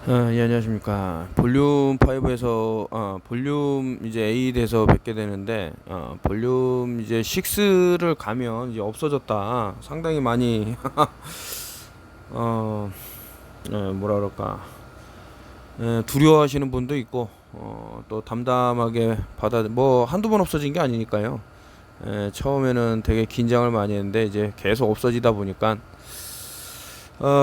예, 안녕하십니까. 볼륨 5에서 볼륨 이제 8에서 뵙게 되는데 볼륨 이제 6를 가면 이제 없어졌다. 상당히 많이 어, 뭐라 그럴까. 두려워하시는 분도 있고 또 담담하게 뭐 한두 번 없어진 게 아니니까요. 처음에는 되게 긴장을 많이 했는데 이제 계속 없어지다 보니까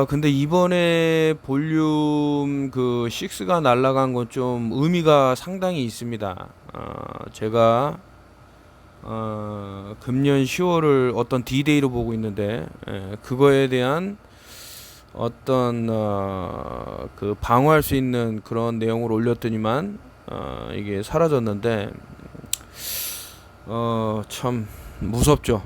근데 이번에 볼륨 그 6가 날라간 건 좀 의미가 상당히 있습니다. 제가 금년 10월을 어떤 D-Day로 보고 있는데, 그거에 대한 어떤 그 방어할 수 있는 그런 내용을 올렸더니만 이게 사라졌는데, 참 무섭죠.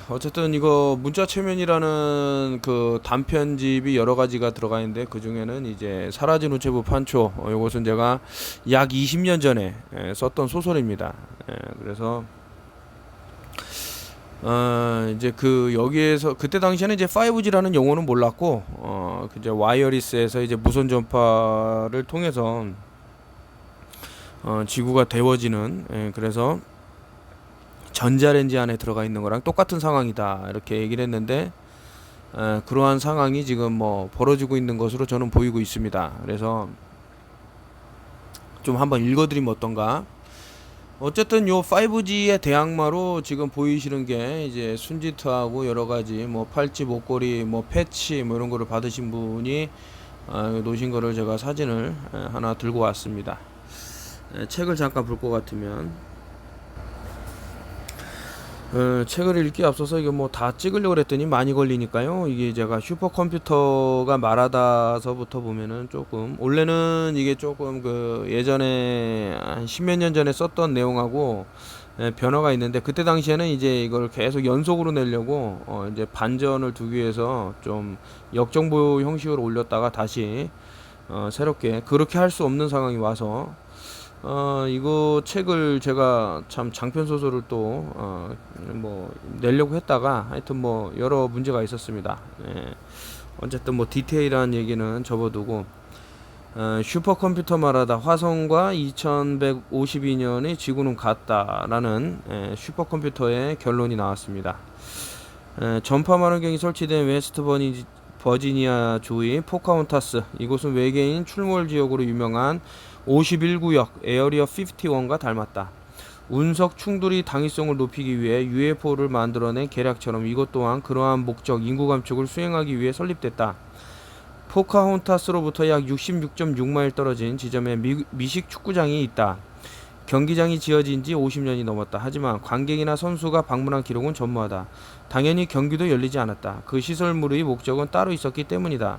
어쨌든 이거 문자 체면이라는 그 단편집이 여러 가지가 들어가 있는데 그 중에는 이제 사라진 우체부 판초, 이것은 제가 약 20년 전에 썼던 소설입니다. 그래서 이제 그 여기에서 그때 당시에는 이제 5G라는 용어는 몰랐고 이제 와이어리스에서 이제 무선 전파를 통해서 지구가 데워지는, 그래서 전자레인지 안에 들어가 있는 거랑 똑같은 상황이다 이렇게 얘기를 했는데, 그러한 상황이 지금 뭐 벌어지고 있는 것으로 저는 보이고 있습니다. 그래서 좀 한번 읽어드리면 어떤가. 어쨌든 요 5G의 대항마로 지금 보이시는 게 이제 순지트하고 여러 가지 뭐 팔찌, 목걸이, 뭐 패치 뭐 이런 거를 받으신 분이 놓으신 거를 제가 사진을 하나 들고 왔습니다. 책을 잠깐 볼 것 같으면, 책을 읽기 앞서서 이게 뭐 다 찍으려고 그랬더니 많이 걸리니까요. 이게 제가 슈퍼컴퓨터가 말하다서부터 보면은 조금, 원래는 이게 조금 그 예전에 한 십몇 년 전에 썼던 내용하고 변화가 있는데, 그때 당시에는 이제 이걸 계속 연속으로 내려고 이제 반전을 두기 위해서 좀 역정보 형식으로 올렸다가 다시 새롭게 그렇게 할 수 없는 상황이 와서 이거 책을 제가 참 장편 소설을 또 뭐 내려고 했다가 하여튼 뭐 여러 문제가 있었습니다. 어쨌든 뭐 디테일한 얘기는 접어두고, 슈퍼컴퓨터 말하다 화성과 2152년의 지구는 같다라는 슈퍼컴퓨터의 결론이 나왔습니다. 전파 망원경이 설치된 웨스트 버지니아 주의 포카혼타스, 이곳은 외계인 출몰 지역으로 유명한 51구역 에어리어 51과 닮았다. 운석 충돌이 당위성을 높이기 위해 UFO를 만들어낸 계략처럼 이것 또한 그러한 목적 인구 감축을 수행하기 위해 설립됐다. 포카혼타스로부터 약 66.6마일 떨어진 지점에 미식 축구장이 있다. 경기장이 지어진 지 50년이 넘었다. 하지만 관객이나 선수가 방문한 기록은 전무하다. 당연히 경기도 열리지 않았다. 그 시설물의 목적은 따로 있었기 때문이다.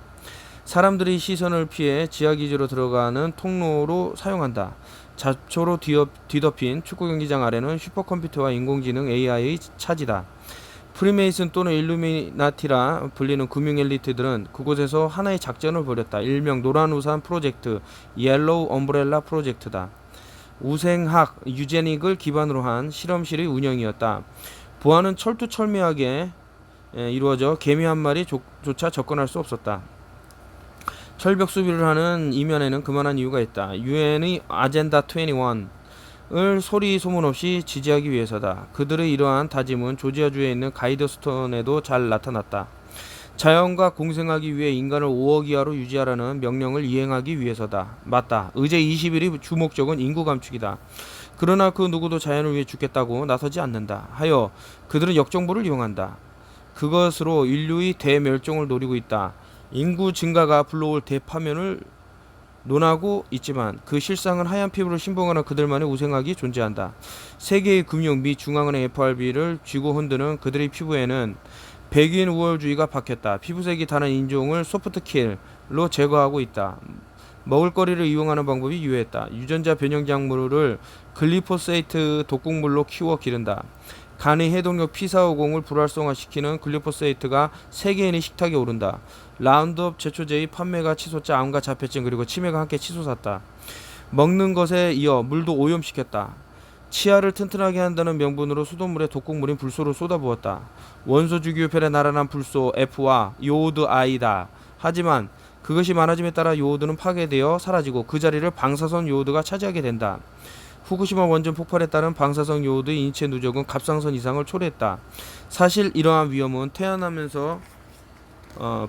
사람들이 시선을 피해 지하기지로 들어가는 통로로 사용한다. 잡초로 뒤덮인 축구 경기장 아래는 슈퍼컴퓨터와 인공지능 AI의 차지다. 프리메이슨 또는 일루미나티라 불리는 금융 엘리트들은 그곳에서 하나의 작전을 벌였다. 일명 노란우산 프로젝트, 옐로우 엄브렐라 프로젝트다. 우생학, 유제닉을 기반으로 한 실험실의 운영이었다. 보안은 철두철미하게 이루어져 개미 한 마리조차 접근할 수 없었다. 철벽 수비를 하는 이면에는 그만한 이유가 있다. 유엔의 아젠다 21을 소리 소문 없이 지지하기 위해서다. 그들의 이러한 다짐은 조지아주에 있는 가이드스톤에도 잘 나타났다. 자연과 공생하기 위해 인간을 5억 이하로 유지하라는 명령을 이행하기 위해서다. 맞다. 의제 20일의 주목적은 인구 감축이다. 그러나 그 누구도 자연을 위해 죽겠다고 나서지 않는다. 하여 그들은 역정보를 이용한다. 그것으로 인류의 대멸종을 노리고 있다. 인구 증가가 불러올 대파면을 논하고 있지만 그 실상은 하얀 피부를 신봉하는 그들만의 우생학이 존재한다. 세계의 금융 미 중앙은행 FRB를 쥐고 흔드는 그들의 피부에는 백인 우월주의가 박혔다. 피부색이 다른 인종을 소프트킬로 제거하고 있다. 먹을거리를 이용하는 방법이 유효했다. 유전자 변형 작물을 글리포세이트 독극물로 키워 기른다. 간의 해독력 P450을 불활성화시키는 글리포세이트가 세계인의 식탁에 오른다. 라운드업 제초제의 판매가 치솟자 암과 자폐증 그리고 치매가 함께 치솟았다. 먹는 것에 이어 물도 오염시켰다. 치아를 튼튼하게 한다는 명분으로 수돗물에 독극물인 불소를 쏟아부었다. 원소 주기율펠에 날아난 불소 F와 요오드 I다. 하지만 그것이 많아짐에 따라 요오드는 파괴되어 사라지고 그 자리를 방사선 요오드가 차지하게 된다. 후쿠시마 원전 폭발에 따른 방사성 요오드의 인체 누적은 갑상선 이상을 초래했다. 사실 이러한 위험은 태어나면서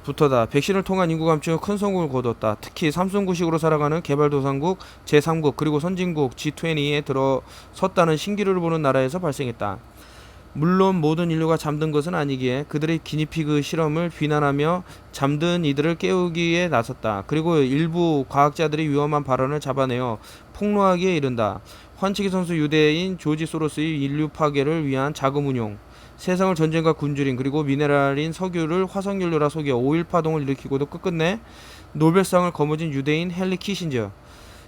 부터다. 백신을 통한 인구 감축은 큰 성공을 거뒀다. 특히 삼성구식으로 살아가는 개발도상국, 제3국 그리고 선진국 G20에 들어섰다는 신기루를 보는 나라에서 발생했다. 물론 모든 인류가 잠든 것은 아니기에 그들의 기니피그 실험을 비난하며 잠든 이들을 깨우기에 나섰다. 그리고 일부 과학자들이 위험한 발언을 잡아내어 폭로하기에 이른다. 환치기 선수 유대인 조지 소로스의 인류 파괴를 위한 자금 운용, 세상을 전쟁과 굶주린 그리고 미네랄인 석유를 화석연료라 속여 오일 파동을 일으키고도 끝끝내 노벨상을 거머쥔 유대인 헨리 키신저,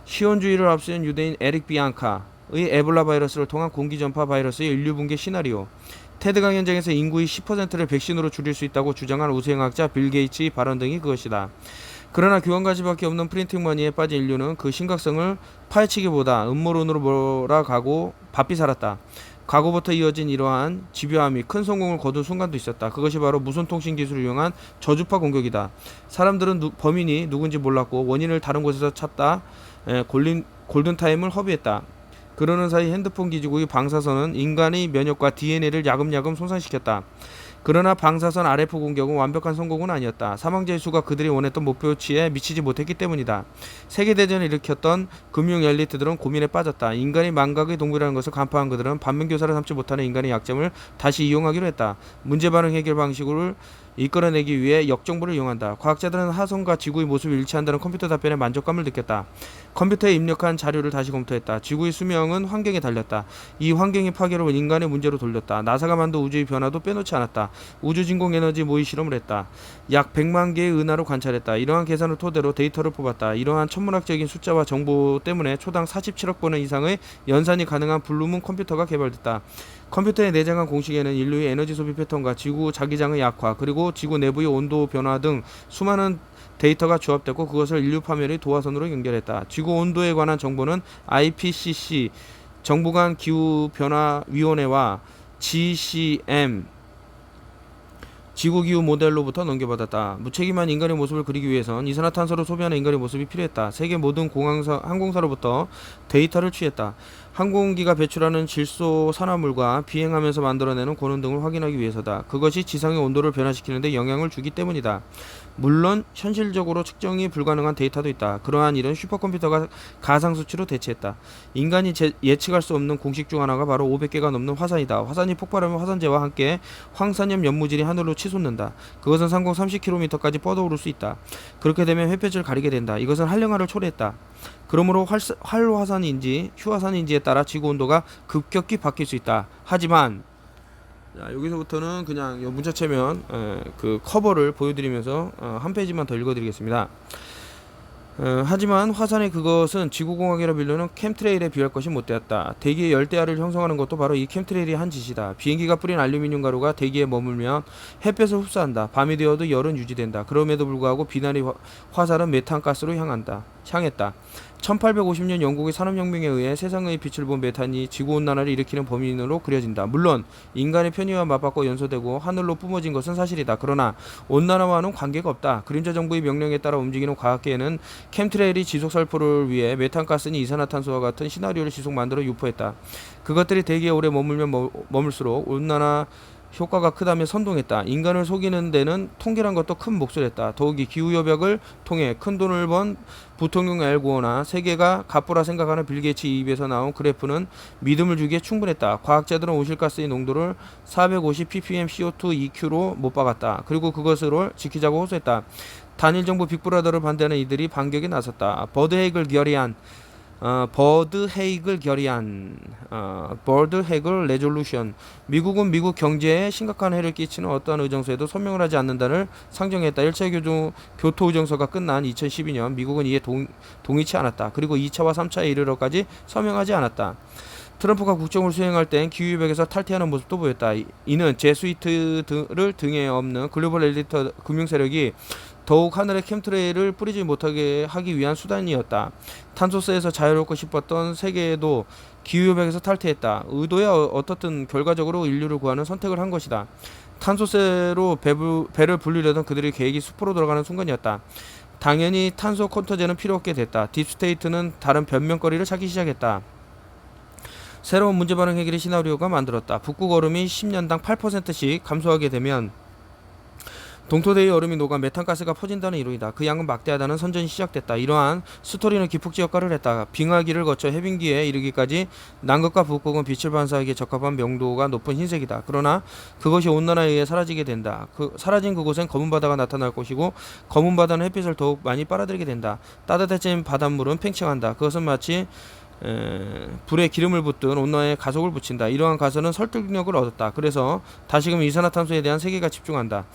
시온주의를 앞세운 유대인 에릭 비앙카의 에볼라 바이러스를 통한 공기전파 바이러스의 인류 붕괴 시나리오, 테드 강연장에서 인구의 10%를 백신으로 줄일 수 있다고 주장한 우수행학자 빌 게이츠의 발언 등이 그것이다. 그러나 교환가치밖에 없는 프린팅머니에 빠진 인류는 그 심각성을 파헤치기보다 음모론으로 몰아가고 바삐 살았다. 과거부터 이어진 이러한 집요함이 큰 성공을 거둔 순간도 있었다. 그것이 바로 무선통신 기술을 이용한 저주파 공격이다. 사람들은 범인이 누군지 몰랐고 원인을 다른 곳에서 찾다 골든타임을 허비했다. 그러는 사이 핸드폰 기지국의 방사선은 인간의 면역과 DNA를 야금야금 손상시켰다. 그러나 방사선 RF 공격은 완벽한 성공은 아니었다. 사망자의 수가 그들이 원했던 목표치에 미치지 못했기 때문이다. 세계대전을 일으켰던 금융 엘리트들은 고민에 빠졌다. 인간이 망각의 동물이라는 것을 간파한 그들은 반면교사를 삼지 못하는 인간의 약점을 다시 이용하기로 했다. 문제반응 해결 방식을 이끌어내기 위해 역정보를 이용한다. 과학자들은 화성과 지구의 모습이 일치한다는 컴퓨터 답변에 만족감을 느꼈다. 컴퓨터에 입력한 자료를 다시 검토했다. 지구의 수명은 환경에 달렸다. 이 환경의 파괴를 인간의 문제로 돌렸다. 나사가 만든 우주의 변화도 빼놓지 않았다. 우주진공에너지 모의 실험을 했다. 약 100만 개의 은하를 관찰했다. 이러한 계산을 토대로 데이터를 뽑았다. 이러한 천문학적인 숫자와 정보 때문에 초당 47억 번 이상의 연산이 가능한 블루문 컴퓨터가 개발됐다. 컴퓨터에 내장한 공식에는 인류의 에너지 소비 패턴과 지구 자기장의 약화, 그리고 지구 내부의 온도 변화 등 수많은 데이터가 조합되고 그것을 인류 파멸의 도화선으로 연결했다. 지구 온도에 관한 정보는 IPCC 정부간 기후변화위원회와 GCM 지구기후 모델로부터 넘겨받았다. 무책임한 인간의 모습을 그리기 위해선 이산화탄소를 소비하는 인간의 모습이 필요했다. 세계 모든 항공사로부터 데이터를 취했다. 항공기가 배출하는 질소 산화물과 비행하면서 만들어내는 고는 등을 확인하기 위해서다. 그것이 지상의 온도를 변화시키는 데 영향을 주기 때문이다. 물론 현실적으로 측정이 불가능한 데이터도 있다. 그러한 일은 슈퍼컴퓨터가 가상수치로 대체했다. 인간이 예측할 수 없는 공식 중 하나가 바로 500개가 넘는 화산이다. 화산이 폭발하면 화산재와 함께 황산염 연무질이 하늘로 치솟는다. 그것은 상공 30km까지 뻗어오를 수 있다. 그렇게 되면 햇볕을 가리게 된다. 이것은 한량화를 초래했다. 그러므로 활화산인지 휴화산인지에 따라 지구 온도가 급격히 바뀔 수 있다. 하지만 자, 여기서부터는 그냥 요 문자체면 그 커버를 보여드리면서 한 페이지만 더 읽어드리겠습니다. 하지만 화산의 그것은 지구공학이라 불리는 캠트레일에 비할 것이 못되었다. 대기의 열대야를 형성하는 것도 바로 이 캠트레일이 한 짓이다. 비행기가 뿌린 알루미늄 가루가 대기에 머물면 햇볕을 흡수한다. 밤이 되어도 열은 유지된다. 그럼에도 불구하고 비난의 화살은 메탄가스로 향했다. 1850년 영국의 산업혁명에 의해 세상의 빛을 본 메탄이 지구온난화를 일으키는 범인으로 그려진다. 물론 인간의 편의와 맞받고 연소되고 하늘로 뿜어진 것은 사실이다. 그러나 온난화와는 관계가 없다. 그림자 정부의 명령에 따라 움직이는 과학계에는 캠트레일이 지속살포를 위해 메탄가스니 이산화탄소와 같은 시나리오를 지속 만들어 유포했다. 그것들이 대기에 오래 머물면 머물수록 온난화 효과가 크다며 선동했다. 인간을 속이는 데는 통계란 것도 큰 몫을 했다. 더욱이 기후협약을 통해 큰돈을 번 부통령 알 고어나 세계가 갑부라 생각하는 빌 게이츠 입에서 나온 그래프는 믿음을 주기에 충분했다. 과학자들은 온실가스의 농도를 450 ppm CO2 EQ로 못 박았다. 그리고 그것을 지키자고 호소했다. 단일 정부 빅브라더를 반대하는 이들이 반격에 나섰다. 버드 헤이글 레졸루션. 미국은 미국 경제에 심각한 해를 끼치는 어떠한 의정서에도 서명을 하지 않는다를 상정했다. 1차 교토의정서가 끝난 2012년 미국은 이에 동의치 않았다. 그리고 2차와 3차에 이르러까지 서명하지 않았다. 트럼프가 국정을 수행할 땐 기후협약에서 탈퇴하는 모습도 보였다. 이는 제스위트를 등에 업는 글로벌 엘리트 금융세력이 더욱 하늘의 캠트레일을 뿌리지 못하게 하기 위한 수단이었다. 탄소세에서 자유롭고 싶었던 세계에도 기후협약에서 탈퇴했다. 의도야 어떻든 결과적으로 인류를 구하는 선택을 한 것이다. 탄소세로 배를 불리려던 그들의 계획이 수포로 들어가는 순간이었다. 당연히 탄소 쿼터제는 필요 없게 됐다. 딥스테이트는 다른 변명거리를 찾기 시작했다. 새로운 문제 반응 해결의 시나리오가 만들었다. 북극 얼음이 10년당 8%씩 감소하게 되면 동토대의 얼음이 녹아 메탄가스가 퍼진다는 이론이다. 그 양은 막대하다는 선전이 시작됐다. 이러한 스토리는 기폭제 역할을 했다. 빙하기를 거쳐 해빙기에 이르기까지 남극과 북극은 빛을 반사하기에 적합한 명도가 높은 흰색이다. 그러나 그것이 온난화에 의해 사라지게 된다. 사라진 그곳엔 검은 바다가 나타날 것이고 검은 바다는 햇빛을 더욱 많이 빨아들이게 된다. 따뜻해진 바닷물은 팽창한다. 그것은 마치 불에 기름을 붓든 온난화에 가속을 붙인다. 이러한 가설은 설득력을 얻었다. 그래서 다시금 이산화탄소에 대한 세계가 집중한다.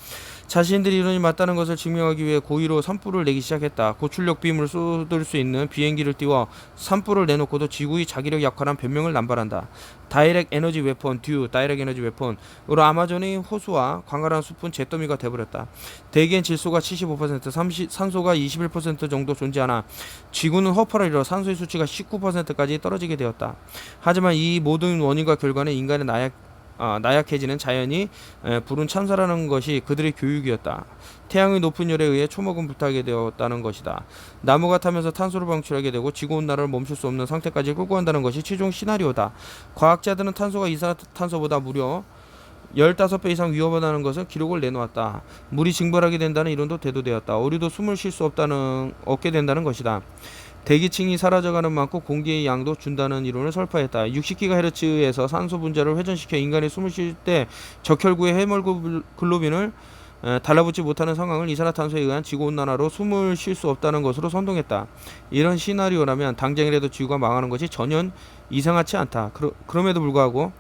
자신들이 이론이 맞다는 것을 증명하기 위해 고의로 산불을 내기 시작했다. 고출력 빔을 쏟을 수 있는 비행기를 띄워 산불을 내놓고도 지구의 자기력 약화란 변명을 남발한다. 다이렉 에너지 웨폰, 다이렉 에너지 웨폰으로 아마존의 호수와 광활한 숲은 잿더미가 돼버렸다. 대기엔 질소가 75%, 산소가 21% 정도 존재하나 지구는 허파를 잃어 산소의 수치가 19%까지 떨어지게 되었다. 하지만 이 모든 원인과 결과는 인간의 나약해지는 자연이 불은 참사라는 것이 그들의 교육이었다. 태양의 높은 열에 의해 초목은 불타게 되었다는 것이다. 나무가 타면서 탄소를 방출하게 되고 지구온난화를 멈출 수 없는 상태까지 끌고 간다는 것이 최종 시나리오다. 과학자들은 탄소가 이산화탄소보다 무려 15배 이상 위험하다는 것을 기록을 내놓았다. 물이 증발하게 된다는 이론도 대두되었다. 오류도 숨을 쉴 수 없게 된다는 것이다. 대기층이 사라져가는 만큼 공기의 양도 준다는 이론을 설파했다. 60GHz에서 산소 분자를 회전시켜 인간이 숨을 쉴 때 적혈구의 헤모글로빈을 달라붙지 못하는 상황을 이산화탄소에 의한 지구온난화로 숨을 쉴 수 없다는 것으로 선동했다. 이런 시나리오라면 당장이라도 지구가 망하는 것이 전혀 이상하지 않다. 그럼에도 불구하고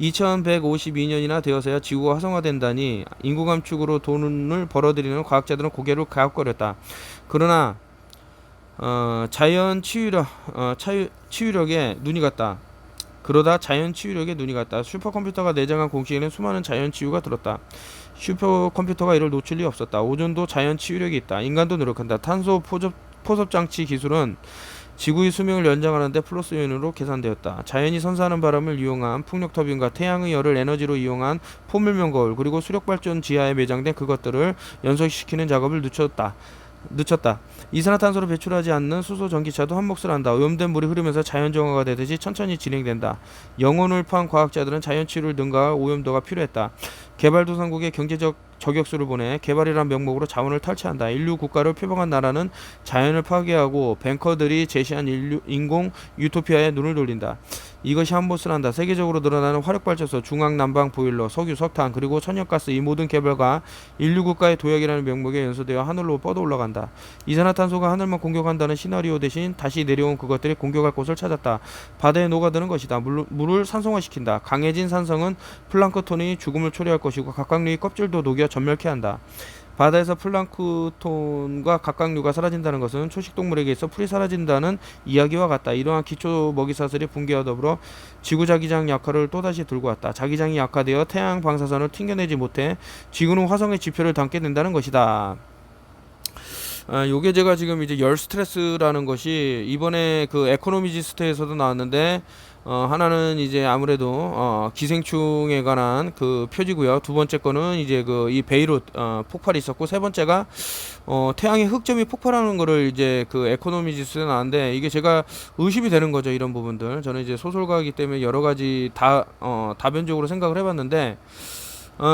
2152년이나 되어서야 지구가 화성화된다니 인구 감축으로 돈을 벌어들이는 과학자들은 고개를 갸웃거렸다. 그러나 자연 치유력에 눈이 갔다. 슈퍼컴퓨터가 내장한 공식에는 수많은 자연 치유가 들었다. 슈퍼컴퓨터가 이를 놓칠 리 없었다. 오존도 자연 치유력이 있다. 인간도 노력한다. 탄소 포섭 장치 기술은 지구의 수명을 연장하는데 플러스 요인으로 계산되었다. 자연이 선사하는 바람을 이용한 풍력 터빈과 태양의 열을 에너지로 이용한 포물면 거울 그리고 수력 발전 지하에 매장된 그것들을 연소시키는 작업을 늦췄다. 이산화탄소를 배출하지 않는 수소 전기차도 한 몫을 한다. 오염된 물이 흐르면서 자연정화가 되듯이 천천히 진행된다. 영혼을 파한 과학자들은 자연치유를 능가할 오염도가 필요했다. 개발도상국에 경제적 저격수를 보내 개발이란 명목으로 자원을 탈취한다. 인류 국가를 표방한 나라는 자연을 파괴하고 뱅커들이 제시한 인공 유토피아에 눈을 돌린다. 이것이 한 몫을 한다. 세계적으로 늘어나는 화력발전소, 중앙난방 보일러, 석유, 석탄, 그리고 천연가스 이 모든 개발과 인류 국가의 도약이라는 명목에 연소되어 하늘로 뻗어 올라간다. 이산화탄소가 하늘만 공격한다는 시나리오 대신 다시 내려온 그것들이 공격할 곳을 찾았다. 바다에 녹아드는 것이다. 물을 산성화시킨다. 강해진 산성은 플랑크톤이 죽음을 초래할 것이고 각각류의 껍질도 녹여 전멸케 한다. 바다에서 플랑크톤과 각각류가 사라진다는 것은 초식동물에게 있어 풀이 사라진다는 이야기와 같다. 이러한 기초 먹이사슬이 붕괴와 더불어 지구 자기장 약화를 또다시 들고 왔다. 자기장이 약화되어 태양 방사선을 튕겨내지 못해 지구는 화성의 지표를 담게 된다는 것이다. 요게 제가 지금 이제 열 스트레스라는 것이 이번에 그 에코노미지스트에서도 나왔는데 하나는 이제 아무래도 기생충에 관한 그 표지고요. 두 번째 거는 이제 그 이 베이룻 폭발이 있었고, 세 번째가 태양의 흑점이 폭발하는 거를 이제 그 에코노미지스트에 나왔는데, 이게 제가 의심이 되는 거죠. 이런 부분들. 저는 이제 소설가이기 때문에 여러 가지 다변적으로 생각을 해봤는데,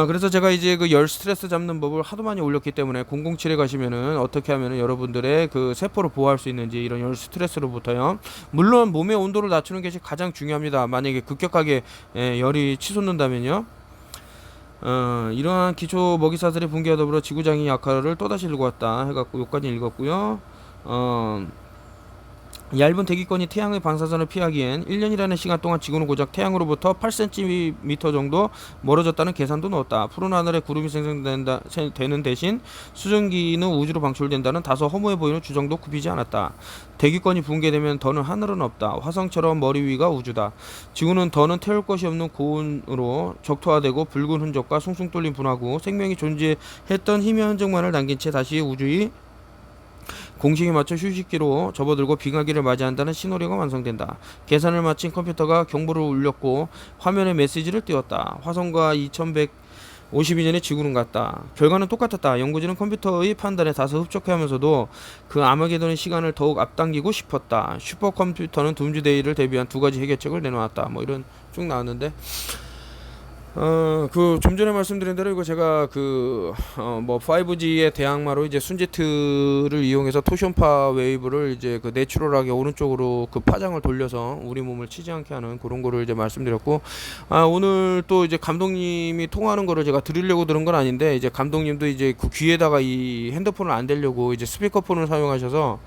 그래서 제가 이제 그 열 스트레스 잡는 법을 하도 많이 올렸기 때문에 007에 가시면은 어떻게 하면은 여러분들의 그 세포를 보호할 수 있는지, 이런 열 스트레스로부터요. 물론 몸의 온도를 낮추는 것이 가장 중요합니다. 만약에 급격하게 열이 치솟는다면요. 이러한 기초 먹이사슬의 붕괴와 더불어 지구장의 약화를 또다시 들고 왔다 해갖고 여기까지 읽었고요. 얇은 대기권이 태양의 방사선을 피하기엔 1년이라는 시간 동안 지구는 고작 태양으로부터 8cm 정도 멀어졌다는 계산도 넣었다. 푸른 하늘에 구름이 생성되는 대신 수증기는 우주로 방출된다는 다소 허무해 보이는 주장도 굽히지 않았다. 대기권이 붕괴되면 더는 하늘은 없다. 화성처럼 머리 위가 우주다. 지구는 더는 태울 것이 없는 고온으로 적토화되고 붉은 흔적과 숭숭 뚫린 분화구, 생명이 존재했던 희미한 흔적만을 남긴 채 다시 우주의 공식에 맞춰 휴식기로 접어들고 빙하기를 맞이한다는 신호령가 완성된다. 계산을 마친 컴퓨터가 경보를 울렸고 화면에 메시지를 띄웠다. 화성과 52년에 지구는 같다. 결과는 똑같았다. 연구진은 컴퓨터의 판단에 다소 흡족해하면서도 그 아마게돈의 시간을 더욱 앞당기고 싶었다. 슈퍼컴퓨터는 둠즈데이를 대비한 두 가지 해결책을 내놓았다. 뭐 이런 쭉 나왔는데, 그 좀 전에 말씀드린 대로 이거 제가 뭐 5G의 대항마로 이제 순제트를 이용해서 토션파 웨이브를 이제 그 내추럴하게 오른쪽으로 그 파장을 돌려서 우리 몸을 치지 않게 하는 그런 거를 이제 말씀드렸고, 오늘 또 이제 감독님이 통화하는 거를 제가 들으려고 들은 건 아닌데, 이제 감독님도 이제 그 귀에다가 이 핸드폰을 안 대려고 이제 스피커폰을 사용하셔서,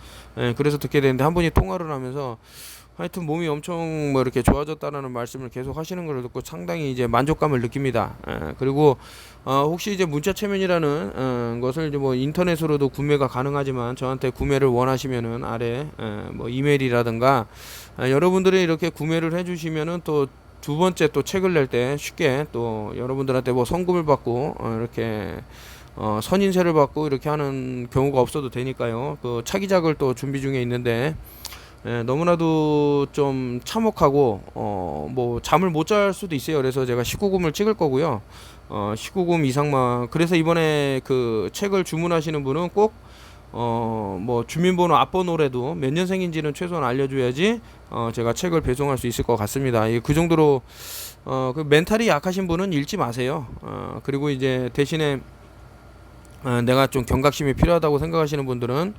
그래서 듣게 되는데, 한 분이 통화를 하면서 하여튼 몸이 엄청 뭐 이렇게 좋아졌다라는 말씀을 계속 하시는 걸 듣고 상당히 이제 만족감을 느낍니다. 그리고 혹시 이제 문자 체면이라는 것을 이제 뭐 인터넷으로도 구매가 가능하지만, 저한테 구매를 원하시면은 아래 뭐 이메일이라든가, 여러분들이 이렇게 구매를 해주시면은 또 두 번째 또 책을 낼 때 쉽게 또 여러분들한테 뭐 성금을 받고 이렇게 선인세를 받고 이렇게 하는 경우가 없어도 되니까요. 그 차기작을 또 준비 중에 있는데, 너무나도 좀 참혹하고 뭐 잠을 못 잘 수도 있어요. 그래서 제가 19금을 찍을 거고요. 19금 이상만. 그래서 이번에 그 책을 주문하시는 분은 꼭 뭐 주민번호 앞번호라도 몇 년생인지는 최소한 알려줘야지 제가 책을 배송할 수 있을 것 같습니다. 그 정도로 그 멘탈이 약하신 분은 읽지 마세요. 그리고 이제 대신에 내가 좀 경각심이 필요하다고 생각하시는 분들은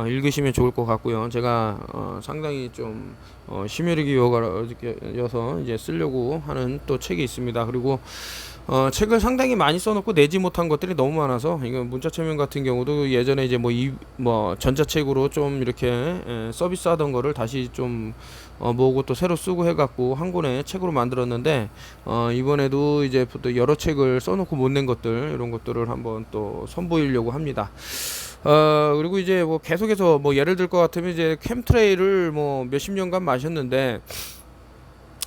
읽으시면 좋을 것 같고요. 제가 상당히 좀 심혈이 기울어서 이제 쓰려고 하는 또 책이 있습니다. 그리고 책을 상당히 많이 써놓고 내지 못한 것들이 너무 많아서, 이거 문자체면 같은 경우도 예전에 이제 뭐 전자책으로 좀 이렇게 서비스하던 거를 다시 좀 모으고 또 새로 쓰고 해갖고 한 권의 책으로 만들었는데, 이번에도 이제 또 여러 책을 써놓고 못 낸 것들, 이런 것들을 한번 또 선보이려고 합니다. 그리고 이제 뭐 계속해서 뭐 예를 들 것 같으면 이제 캠트레일을 뭐 몇십 년간 마셨는데,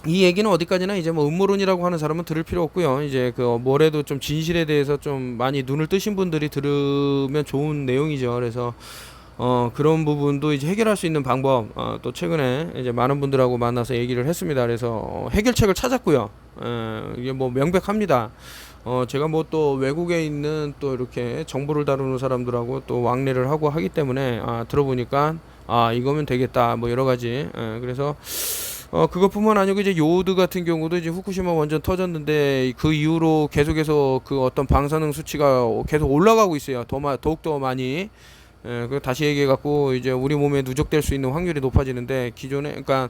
이 얘기는 어디까지나 이제 뭐 음모론이라고 하는 사람은 들을 필요 없고요. 이제 그 뭐래도 좀 진실에 대해서 좀 많이 눈을 뜨신 분들이 들으면 좋은 내용이죠. 그래서 그런 부분도 이제 해결할 수 있는 방법, 또 최근에 이제 많은 분들하고 만나서 얘기를 했습니다. 그래서 해결책을 찾았고요. 이게 뭐 명백합니다. 제가 뭐 또 외국에 있는 또 이렇게 정보를 다루는 사람들하고 또 왕래를 하고 하기 때문에, 들어보니까 이거면 되겠다, 뭐 여러 가지. 그래서 그것뿐만 아니고 이제 요오드 같은 경우도 이제 후쿠시마 원전 터졌는데, 그 이후로 계속해서 그 어떤 방사능 수치가 계속 올라가고 있어요. 더욱더 많이. 그 다시 얘기해 갖고 이제 우리 몸에 누적될 수 있는 확률이 높아지는데, 기존에 그러니까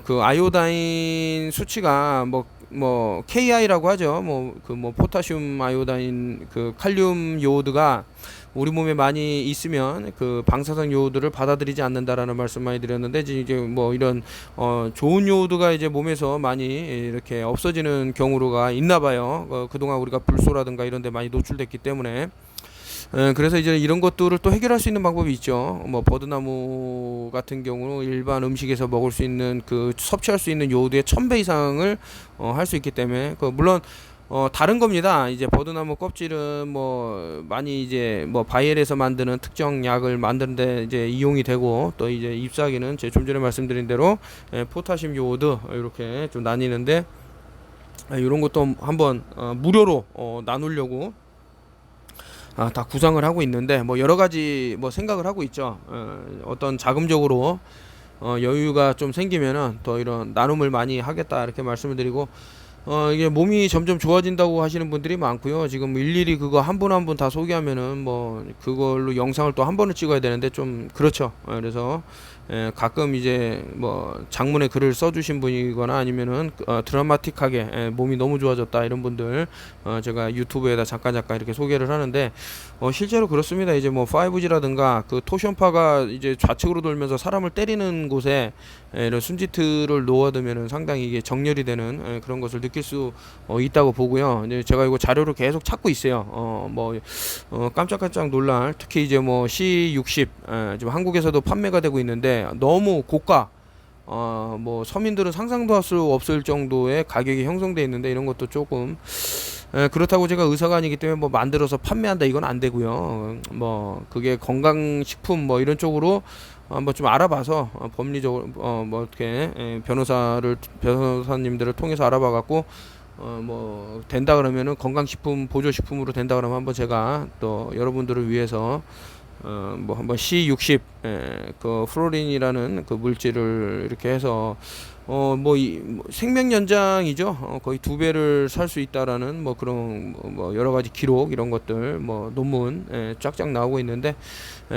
그 아이오다인 수치가 뭐 KI라고 하죠. 뭐 포타슘 아이오다인, 그 칼륨 요오드가 우리 몸에 많이 있으면 그 방사성 요오드를 받아들이지 않는다라는 말씀 많이 드렸는데, 이제 뭐 이런 좋은 요오드가 이제 몸에서 많이 이렇게 없어지는 경우가 있나 봐요. 그동안 우리가 불소라든가 이런 데 많이 노출됐기 때문에. 그래서 이제 이런 것들을 또 해결할 수 있는 방법이 있죠. 뭐 버드나무 같은 경우는 일반 음식에서 먹을 수 있는 그 섭취할 수 있는 요오드의 1000배 이상을 할 수 있기 때문에, 물론 다른 겁니다. 이제 버드나무 껍질은 뭐 많이 이제 뭐 바이엘에서 만드는 특정 약을 만드는데 이제 이용이 되고, 또 이제 잎사귀는 제 좀 전에 말씀드린 대로 포타슘 요오드 이렇게 좀 나뉘는데, 이런 것도 한번 무료로 나누려고 다 구상을 하고 있는데, 뭐 여러 가지 뭐 생각을 하고 있죠. 어떤 자금적으로 여유가 좀 생기면은 더 이런 나눔을 많이 하겠다, 이렇게 말씀을 드리고, 이게 몸이 점점 좋아진다고 하시는 분들이 많고요. 지금 일일이 그거 한 분 한 분 다 소개하면은 뭐 그걸로 영상을 또 한 번을 찍어야 되는데 좀 그렇죠. 그래서 가끔 이제 뭐 장문에 글을 써주신 분이거나 아니면은 드라마틱하게 몸이 너무 좋아졌다 이런 분들 제가 유튜브에다 잠깐 이렇게 소개를 하는데, 실제로 그렇습니다. 이제 뭐 5G라든가 그 토션파가 이제 좌측으로 돌면서 사람을 때리는 곳에 이런 순지트를 놓아두면은 상당히 이게 정렬이 되는 그런 것을 느낄 수 있다고 보고요. 이제 제가 이거 자료를 계속 찾고 있어요. 깜짝깜짝 놀랄, 특히 이제 뭐 C60 지금 한국에서도 판매가 되고 있는데, 너무 고가, 뭐 서민들은 상상도 할 수 없을 정도의 가격이 형성되어 있는데, 이런 것도 조금 그렇다고 제가 의사가 아니기 때문에 뭐 만들어서 판매한다 이건 안 되고요. 뭐 그게 건강식품 뭐 이런 쪽으로 한번 좀 알아봐서 법리적으로 뭐 어떻게 변호사님들을 통해서 알아봐 갖고 뭐 된다 그러면은 건강식품 보조식품으로 된다 그러면 한번 제가 또 여러분들을 위해서 뭐 한번 C60 그 플로린이라는 그 물질을 이렇게 해서 뭐 생명 연장이죠. 거의 2배를 살 수 있다라는 뭐 그런 뭐 여러 가지 기록 이런 것들 뭐 논문 쫙쫙 나오고 있는데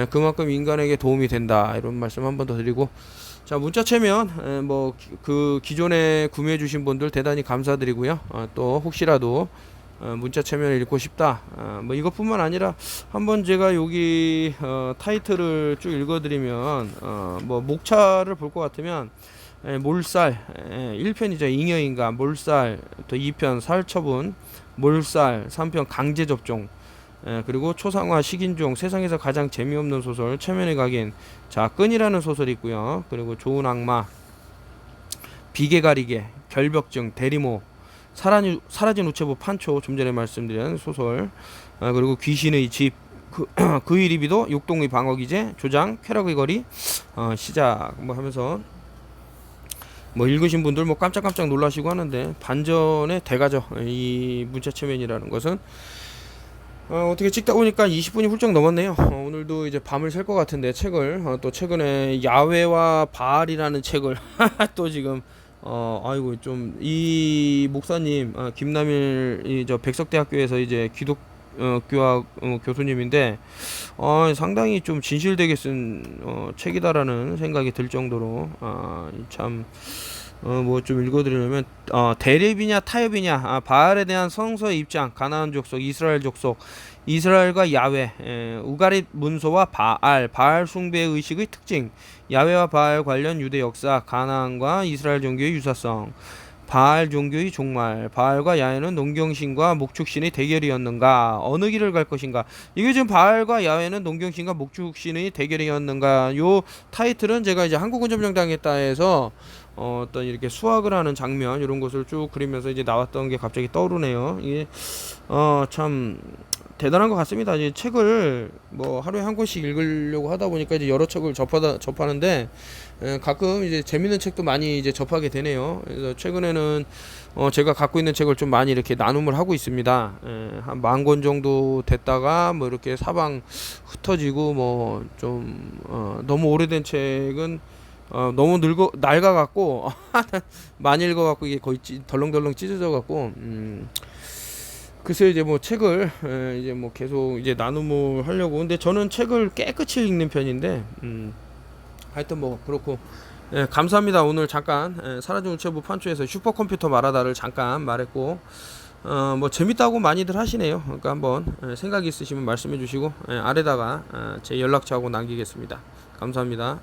그만큼 인간에게 도움이 된다 이런 말씀 한번 더 드리고, 자, 문자 체면 뭐 그 기존에 구매해 주신 분들 대단히 감사드리고요. 또 혹시라도 문자 체면을 읽고 싶다, 뭐 이것뿐만 아니라 한번 제가 여기 타이틀을 쭉 읽어드리면 뭐 목차를 볼 것 같으면 몰살 1편이죠. 잉여인간, 몰살, 또 2편 살처분, 몰살 3편 강제접종, 그리고 초상화 식인종, 세상에서 가장 재미없는 소설 체면의 각인, 자, 끈이라는 소설이 있고요. 그리고 좋은 악마, 비계 가리개, 결벽증, 대리모, 사라진 우체부 판초, 좀 전에 말씀드린 소설, 그리고 귀신의 집, 그의 리비도, 육동의 방어기제, 조장, 쾌락의 거리, 시작 뭐 하면서 뭐 읽으신 분들 뭐 깜짝깜짝 놀라시고 하는데 반전의 대가죠. 이 문자 체면이라는 것은 어떻게 찍다 보니까 20분이 훌쩍 넘었네요. 오늘도 이제 밤을 샐 것 같은데 책을 또 최근에 야훼와 바알이라는 책을 또 지금 아이고 좀 이 목사님 김남일 저 백석대학교에서 이제 기독교학 교수님인데 상당히 좀 진실되게 쓴 책이다라는 생각이 들 정도로 참 뭐 좀 읽어드리려면 대립이냐 타협이냐, 바알에 대한 성서의 입장, 가나안 족속, 이스라엘 족속, 이스라엘과 야훼, 우가릿 문서와 바알 숭배 의식의 특징, 야훼와 바알 관련 유대 역사, 가나안과 이스라엘 종교의 유사성, 바알 종교의 종말, 바알과 야훼는 농경신과 목축신의 대결이었는가, 어느 길을 갈 것인가. 이게 지금 바알과 야훼는 농경신과 목축신의 대결이었는가, 요 타이틀은 제가 이제 한국운전병당했다 해서 어떤 이렇게 수학을 하는 장면 이런 것을 쭉 그리면서 이제 나왔던 게 갑자기 떠오르네요. 이게 참 대단한 것 같습니다. 이제 책을 뭐 하루에 한 권씩 읽으려고 하다 보니까 이제 여러 책을 접하는데 가끔 이제 재밌는 책도 많이 이제 접하게 되네요. 그래서 최근에는 제가 갖고 있는 책을 좀 많이 이렇게 나눔을 하고 있습니다. 한 10,000권 정도 됐다가 뭐 이렇게 사방 흩어지고 뭐 좀 너무 오래된 책은 너무 낡아갖고 많이 읽어갖고 이게 거의 덜렁덜렁 찢어져갖고 글쎄 이제 뭐 책을 이제 뭐 계속 이제 나눔을 하려고. 근데 저는 책을 깨끗이 읽는 편인데 하여튼 뭐 그렇고, 감사합니다. 오늘 잠깐 사라진 우체부 판초에서 슈퍼컴퓨터 말하다를 잠깐 말했고 뭐 재밌다고 많이들 하시네요. 그러니까 한번 생각이 있으시면 말씀해 주시고 아래다가 제 연락처하고 남기겠습니다. 감사합니다.